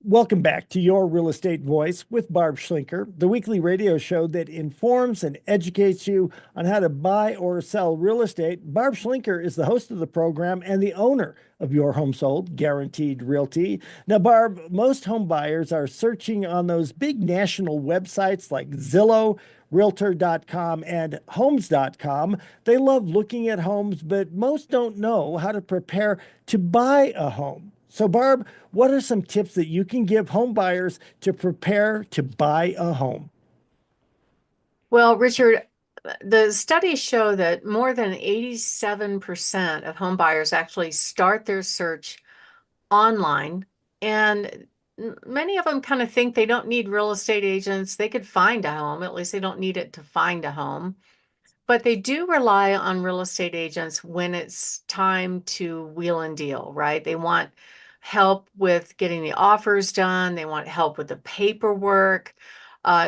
Welcome back to Your Real Estate Voice with Barb Schlinker, the weekly radio show that informs and educates you on how to buy or sell real estate. Barb Schlinker is the host of the program and the owner of Your Home Sold Guaranteed Realty. Now, Barb, most home buyers are searching on those big national websites like Zillow, Realtor.com, and Homes.com. They love looking at homes, but most don't know how to prepare to buy a home. So, Barb, what are some tips that you can give home buyers to prepare to buy a home? Well, Richard, the studies show that more than 87% of home buyers actually start their search online. And many of them kind of think they don't need real estate agents. They could find a home, at least they don't need it to find a home. But they do rely on real estate agents when it's time to wheel and deal, right? They want help with getting the offers done. They want help with the paperwork.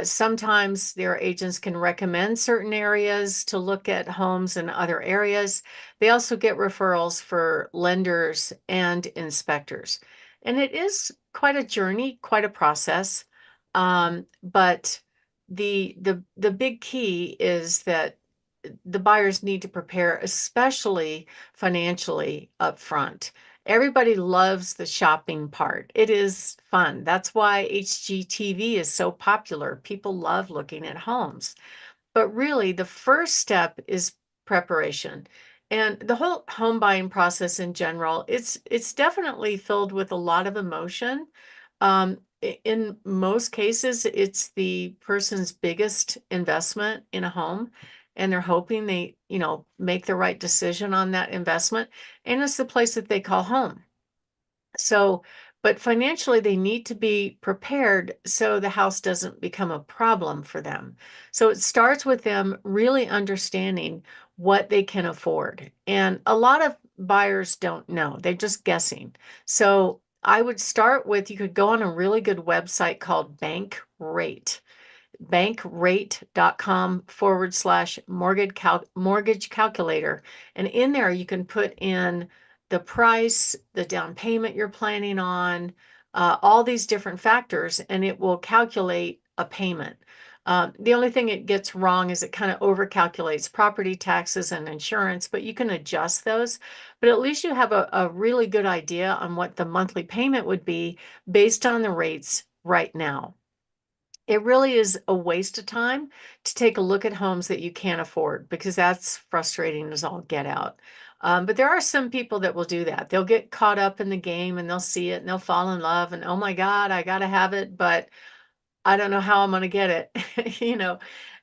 Sometimes their agents can recommend certain areas to look at homes in other areas. They also get referrals for lenders and inspectors. And it is quite a journey, quite a process. But the big key is that the buyers need to prepare, especially financially up front. Everybody loves the shopping part. It is fun. That's why HGTV is so popular. People love looking at homes. But really, the first step is preparation. And the whole home buying process in general, it's definitely filled with a lot of emotion. In most cases, it's the person's biggest investment in a home, and they're hoping they, make the right decision on that investment. And it's the place that they call home. So, but financially, they need to be prepared so the house doesn't become a problem for them. So it starts with them really understanding what they can afford. And a lot of buyers don't know, they're just guessing. So I would start with you could go on a really good website called Bankrate, bankrate.com/mortgage calculator. And in there, you can put in the price, the down payment you're planning on, all these different factors, and it will calculate a payment. The only thing it gets wrong is it kind of overcalculates property taxes and insurance, but you can adjust those. But at least you have a really good idea on what the monthly payment would be based on the rates right now. It really is a waste of time to take a look at homes that you can't afford because that's frustrating as all get out. But there are some people that will do that. They'll get caught up in the game and they'll see it and they'll fall in love and, oh my God, I got to have it, but I don't know how I'm going to get it,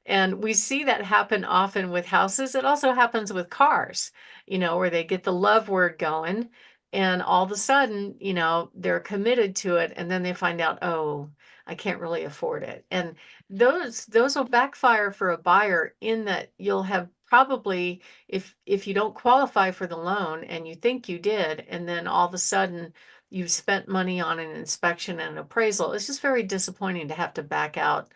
And we see that happen often with houses. It also happens with cars, where they get the love word going and all of a sudden, they're committed to it and then they find out, oh, I can't really afford it. And those will backfire for a buyer in that you'll have probably if you don't qualify for the loan and you think you did, and then all of a sudden you've spent money on an inspection and appraisal. It's just very disappointing to have to back out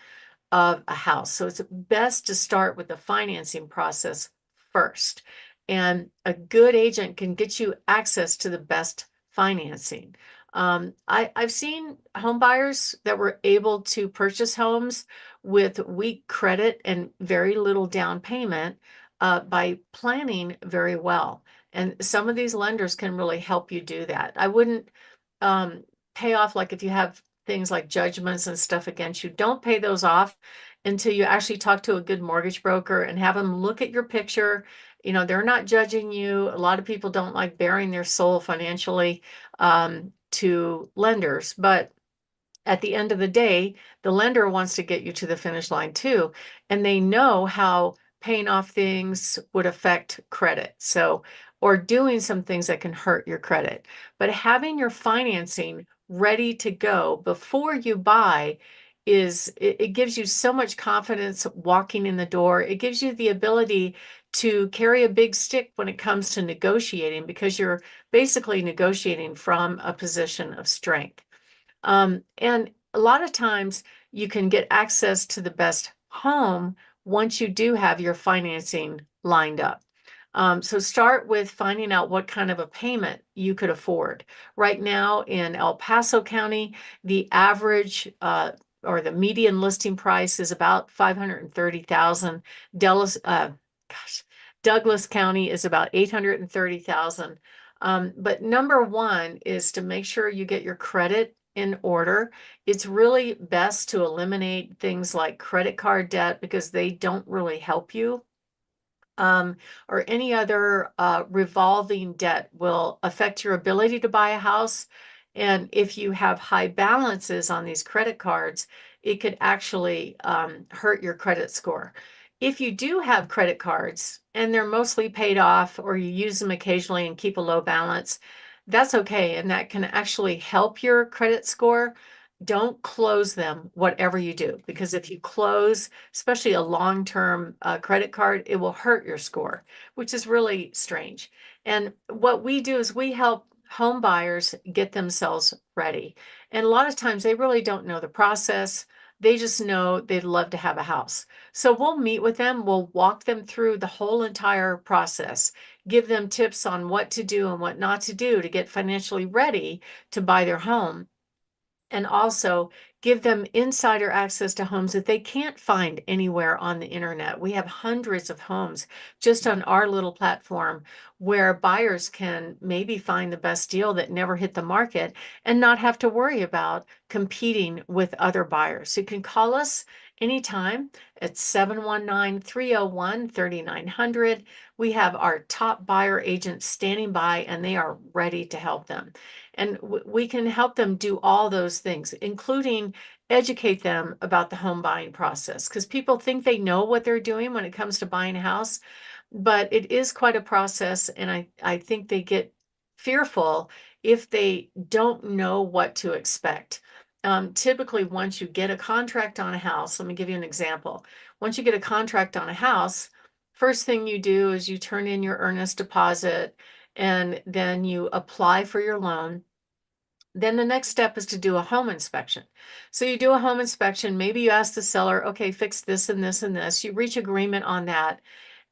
of a house. So it's best to start with the financing process first. And a good agent can get you access to the best financing. I've seen home buyers that were able to purchase homes with weak credit and very little down payment by planning very well. And some of these lenders can really help you do that. I wouldn't um, pay off, like if you have things like judgments and stuff against you, don't pay those off until you actually talk to a good mortgage broker and have them look at your picture. They're not judging you. A lot of people don't like bearing their soul financially to lenders, but at the end of the day, the lender wants to get you to the finish line too. And they know how paying off things would affect credit. So, or doing some things that can hurt your credit. But having your financing ready to go before you buy it gives you so much confidence walking in the door. It gives you the ability to carry a big stick when it comes to negotiating because you're basically negotiating from a position of strength. And a lot of times you can get access to the best home once you do have your financing lined up. So start with finding out what kind of a payment you could afford. Right now in El Paso County, the average or the median listing price is about 530,000. Dallas, gosh, Douglas County is about 830,000. But number one is to make sure you get your credit in order. It's really best to eliminate things like credit card debt because they don't really help you. Or any other revolving debt will affect your ability to buy a house. And if you have high balances on these credit cards, it could actually hurt your credit score. If you do have credit cards and they're mostly paid off, or you use them occasionally and keep a low balance, that's okay. And that can actually help your credit score. Don't close them, whatever you do, because if you close, especially a long-term credit card, it will hurt your score, which is really strange. And what we do is we help home buyers get themselves ready. And a lot of times they really don't know the process. They just know they'd love to have a house. So we'll meet with them, we'll walk them through the whole entire process, give them tips on what to do and what not to do to get financially ready to buy their home, and also give them insider access to homes that they can't find anywhere on the internet. We have hundreds of homes just on our little platform where buyers can maybe find the best deal that never hit the market and not have to worry about competing with other buyers. So you can call us anytime at 719-301-3900. We have our top buyer agents standing by and they are ready to help them. And we can help them do all those things, including educate them about the home buying process, because people think they know what they're doing when it comes to buying a house, but it is quite a process. And I think they get fearful if they don't know what to expect. Typically, once you get a contract on a house, let me give you an example. Once you get a contract on a house, first thing you do is you turn in your earnest deposit and then you apply for your loan. Then the next step is to do a home inspection. So you do a home inspection, maybe you ask the seller, okay, fix this and this and this. You reach agreement on that.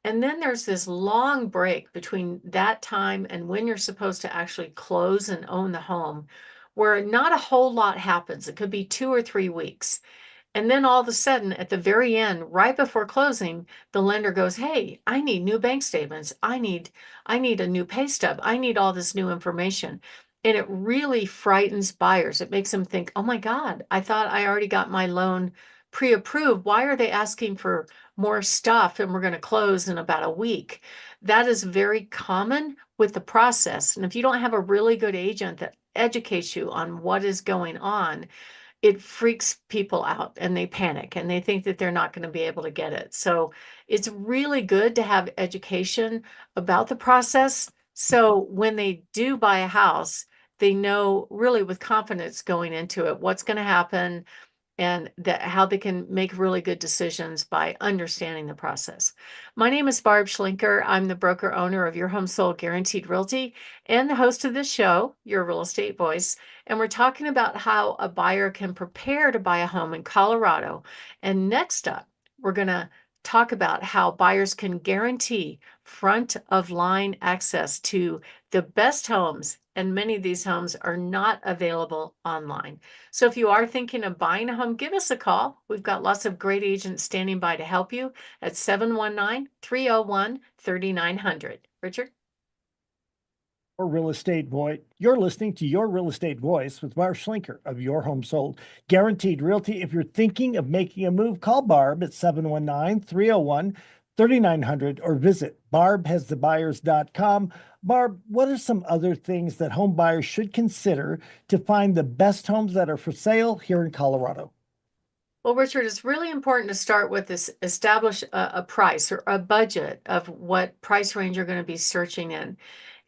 And then there's this long break between that time and when you're supposed to actually close and own the home, where not a whole lot happens. It could be 2 or 3 weeks. And then all of a sudden, at the very end, right before closing, the lender goes, "Hey, I need new bank statements. I need a new pay stub. I need all this new information." And it really frightens buyers. It makes them think, "Oh my God, I thought I already got my loan pre-approved. Why are they asking for more stuff and we're going to close in about a week?" That is very common with the process. And if you don't have a really good agent that educates you on what is going on, it freaks people out and they panic and they think that they're not going to be able to get it. So it's really good to have education about the process. So when they do buy a house, they know really with confidence going into it what's going to happen, and that how they can make really good decisions by understanding the process. My name is Barb Schlinker. I'm the broker owner of Your Home Sold Guaranteed Realty and the host of this show, Your Real Estate Voice. And we're talking about how a buyer can prepare to buy a home in Colorado. And next up, we're going to talk about how buyers can guarantee front of line access to the best homes. And many of these homes are not available online. So if you are thinking of buying a home, give us a call. We've got lots of great agents standing by to help you at 719-301-3900. Richard? Your real estate voice. You're listening to Your Real Estate Voice with Barb Schlinker of Your Home Sold Guaranteed Realty. If you're thinking of making a move, call Barb at 719-301-3900 or visit barbhasthebuyers.com. Barb, what are some other things that home buyers should consider to find the best homes that are for sale here in Colorado? Well, Richard, it's really important to start with this, establish a price or a budget of what price range you're going to be searching in.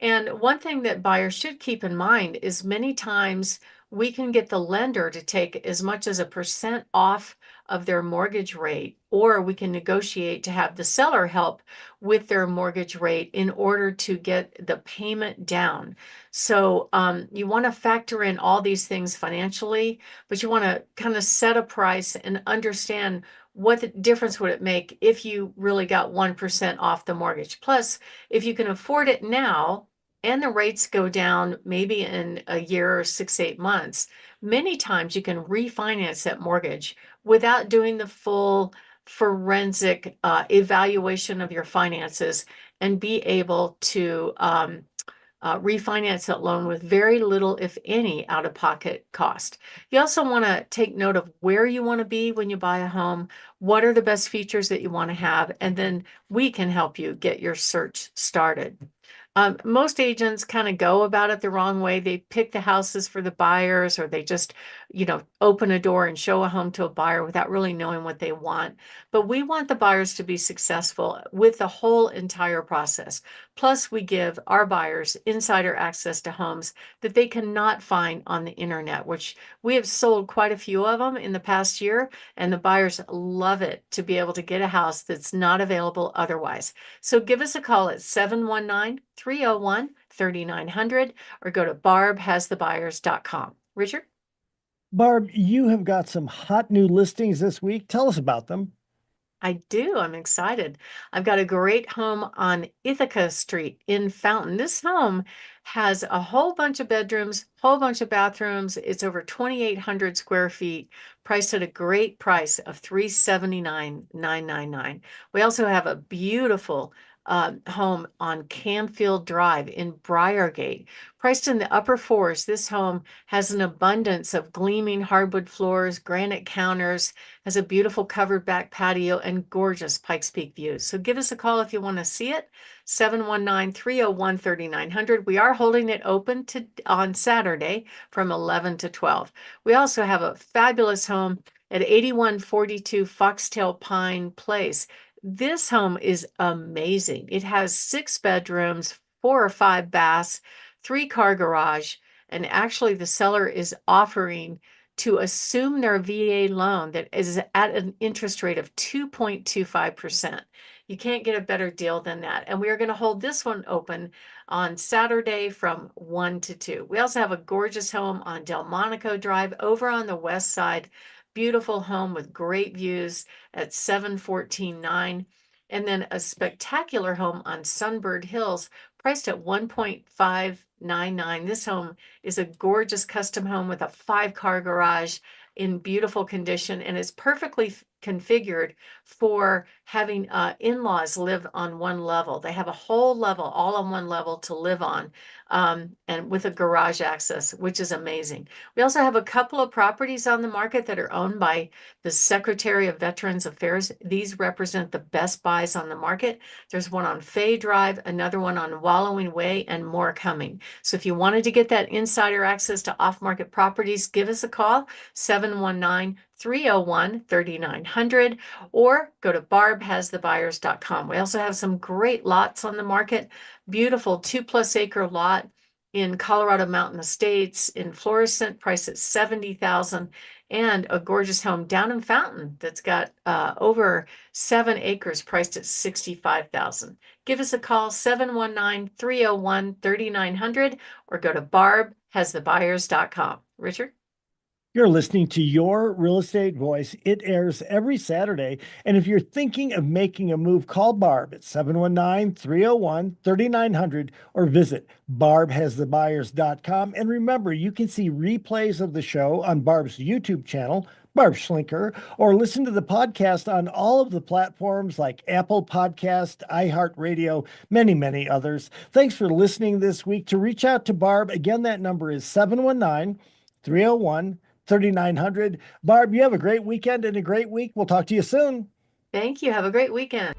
And one thing that buyers should keep in mind is many times we can get the lender to take as much as 1% off of their mortgage rate, or we can negotiate to have the seller help with their mortgage rate in order to get the payment down. So you want to factor in all these things financially, but you want to kind of set a price and understand what the difference would it make if you really got 1% off the mortgage. Plus, if you can afford it now and the rates go down maybe in a year or 6, 8 months, many times you can refinance that mortgage without doing the full forensic evaluation of your finances and be able to refinance that loan with very little, if any, out-of-pocket cost. You also want to take note of where you want to be when you buy a home, what are the best features that you want to have, and then we can help you get your search started. Most agents kind of go about it the wrong way. They pick the houses for the buyers, or they just, open a door and show a home to a buyer without really knowing what they want. But we want the buyers to be successful with the whole entire process. Plus, we give our buyers insider access to homes that they cannot find on the internet, which we have sold quite a few of them in the past year, and the buyers love it to be able to get a house that's not available otherwise. So give us a call at 719-301-3900 or go to barbhasthebuyers.com. Richard? Barb, you have got some hot new listings this week. Tell us about them. I do. I'm excited. I've got a great home on Ithaca Street in Fountain. This home has a whole bunch of bedrooms, whole bunch of bathrooms. It's over 2,800 square feet, priced at a great price of $379,999. We also have a beautiful home on Camfield Drive in Briargate. Priced in the upper fours, this home has an abundance of gleaming hardwood floors, granite counters, has a beautiful covered back patio, and gorgeous Pikes Peak views. So give us a call if you want to see it, 719-301-3900. We are holding it open on Saturday from 11 to 12. We also have a fabulous home at 8142 Foxtail Pine Place. This home is amazing. It has 6 bedrooms, 4 or 5 baths, 3-car garage, and actually the seller is offering to assume their VA loan that is at an interest rate of 2.25%. You can't get a better deal than that. And we are going to hold this one open on Saturday from 1 to 2. We also have a gorgeous home on Delmonico Drive over on the west side. Beautiful home with great views at 714.9. And then a spectacular home on Sunbird Hills priced at 1.599. This home is a gorgeous custom home with a 5-car garage in beautiful condition, and is perfectly configured for having in-laws live on one level. They have a whole level, all on one level to live on, and with a garage access, which is amazing. We also have a couple of properties on the market that are owned by the Secretary of Veterans Affairs. These represent the best buys on the market. There's one on Fay Drive, another one on Wallowing Way, and more coming. So if you wanted to get that insider access to off-market properties, give us a call, 719-301-3900, or go to barbhasthebuyers.com. We also have some great lots on the market. Beautiful 2+ acre lot in Colorado Mountain Estates in Florissant, priced at $70,000, and a gorgeous home down in Fountain that's got over 7 acres, priced at $65,000. Give us a call, 719-301-3900, or go to barbhasthebuyers.com. Richard? You're listening to Your Real Estate Voice. It airs every Saturday. And if you're thinking of making a move, call Barb at 719-301-3900 or visit barbhasthebuyers.com. And remember, you can see replays of the show on Barb's YouTube channel, Barb Schlinker, or listen to the podcast on all of the platforms like Apple Podcast, iHeartRadio, many, many others. Thanks for listening this week. To reach out to Barb, again, that number is 719-301-3900. Barb, you have a great weekend and a great week. We'll talk to you soon. Thank you. Have a great weekend.